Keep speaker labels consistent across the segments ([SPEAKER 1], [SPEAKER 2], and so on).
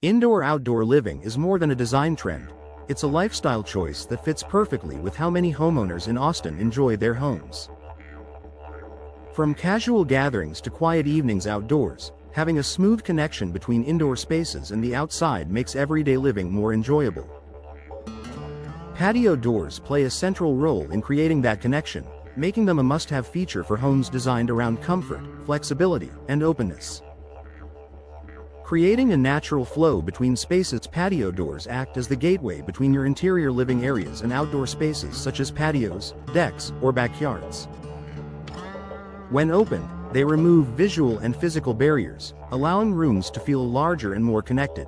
[SPEAKER 1] Indoor-outdoor living is more than a design trend. It's a lifestyle choice that fits perfectly with how many homeowners in Austin enjoy their homes. From casual gatherings to quiet evenings outdoors, having a smooth connection between indoor spaces and the outside makes everyday living more enjoyable. Patio doors play a central role in creating that connection, making them a must-have feature for homes designed around comfort, flexibility, and openness. Creating a natural flow between spaces, patio doors act as the gateway between your interior living areas and outdoor spaces such as patios, decks, or backyards. When opened, they remove visual and physical barriers, allowing rooms to feel larger and more connected.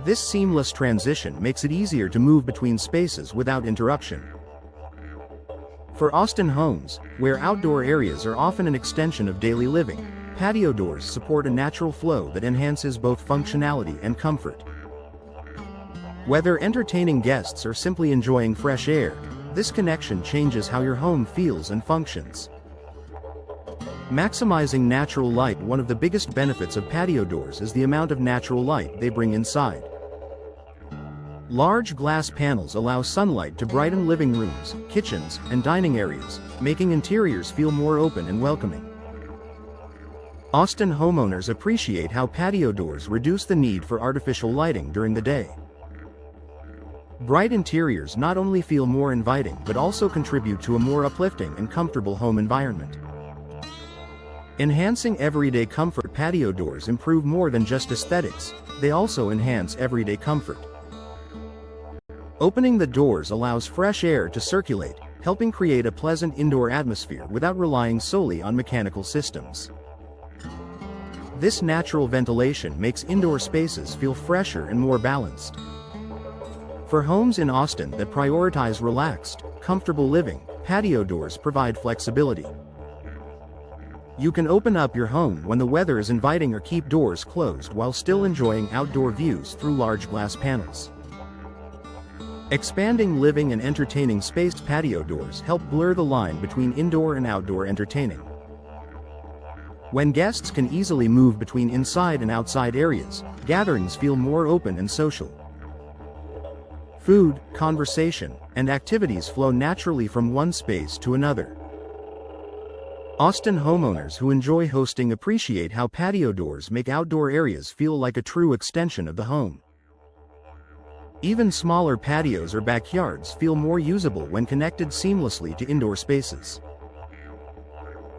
[SPEAKER 1] This seamless transition makes it easier to move between spaces without interruption. For Austin homes, where outdoor areas are often an extension of daily living, patio doors support a natural flow that enhances both functionality and comfort. Whether entertaining guests or simply enjoying fresh air, this connection changes how your home feels and functions. Maximizing natural light. One of the biggest benefits of patio doors is the amount of natural light they bring inside. Large glass panels allow sunlight to brighten living rooms, kitchens, and dining areas, making interiors feel more open and welcoming. Austin homeowners appreciate how patio doors reduce the need for artificial lighting during the day. Bright interiors not only feel more inviting but also contribute to a more uplifting and comfortable home environment. Enhancing everyday comfort. Patio doors improve more than just aesthetics, they also enhance everyday comfort. Opening the doors allows fresh air to circulate, helping create a pleasant indoor atmosphere without relying solely on mechanical systems. This natural ventilation makes indoor spaces feel fresher and more balanced. For homes in Austin that prioritize relaxed, comfortable living, patio doors provide flexibility. You can open up your home when the weather is inviting or keep doors closed while still enjoying outdoor views through large glass panels. Expanding living and entertaining space. Patio doors help blur the line between indoor and outdoor entertaining. When guests can easily move between inside and outside areas, gatherings feel more open and social. Food, conversation, and activities flow naturally from one space to another. Austin homeowners who enjoy hosting appreciate how patio doors make outdoor areas feel like a true extension of the home. Even smaller patios or backyards feel more usable when connected seamlessly to indoor spaces.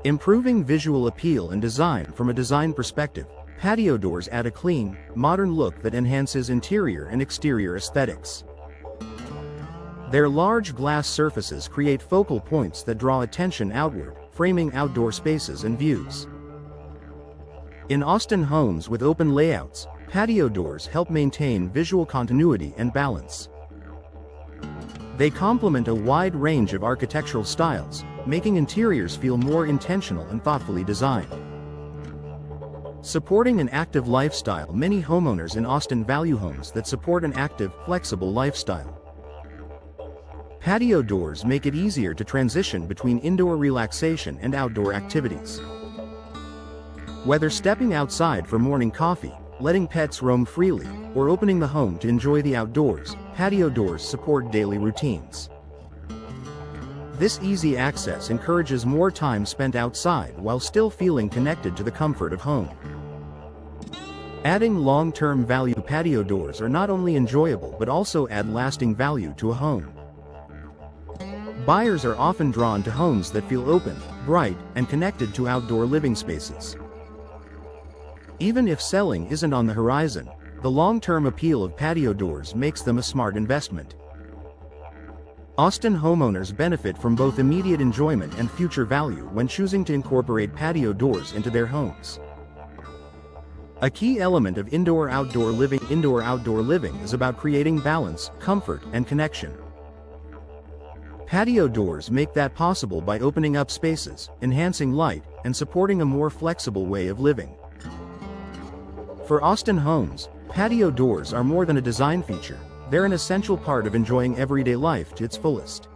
[SPEAKER 1] Improving visual appeal and design. From a design perspective, patio doors add a clean, modern look that enhances interior and exterior aesthetics. Their large glass surfaces create focal points that draw attention outward, framing outdoor spaces and views. In Austin homes with open layouts, patio doors help maintain visual continuity and balance. They complement a wide range of architectural styles, making interiors feel more intentional and thoughtfully designed. Supporting an active lifestyle. Many homeowners in Austin value homes that support an active, flexible lifestyle. Patio doors make it easier to transition between indoor relaxation and outdoor activities. Whether stepping outside for morning coffee, letting pets roam freely, or opening the home to enjoy the outdoors, patio doors support daily routines. This easy access encourages more time spent outside while still feeling connected to the comfort of home. Adding long-term value. Patio doors are not only enjoyable but also add lasting value to a home. Buyers are often drawn to homes that feel open, bright, and connected to outdoor living spaces. Even if selling isn't on the horizon, the long-term appeal of patio doors makes them a smart investment. Austin homeowners benefit from both immediate enjoyment and future value when choosing to incorporate patio doors into their homes. A key element of indoor-outdoor living. Indoor-outdoor living is about creating balance, comfort, and connection. Patio doors make that possible by opening up spaces, enhancing light, and supporting a more flexible way of living. For Austin homes, patio doors are more than a design feature, they're an essential part of enjoying everyday life to its fullest.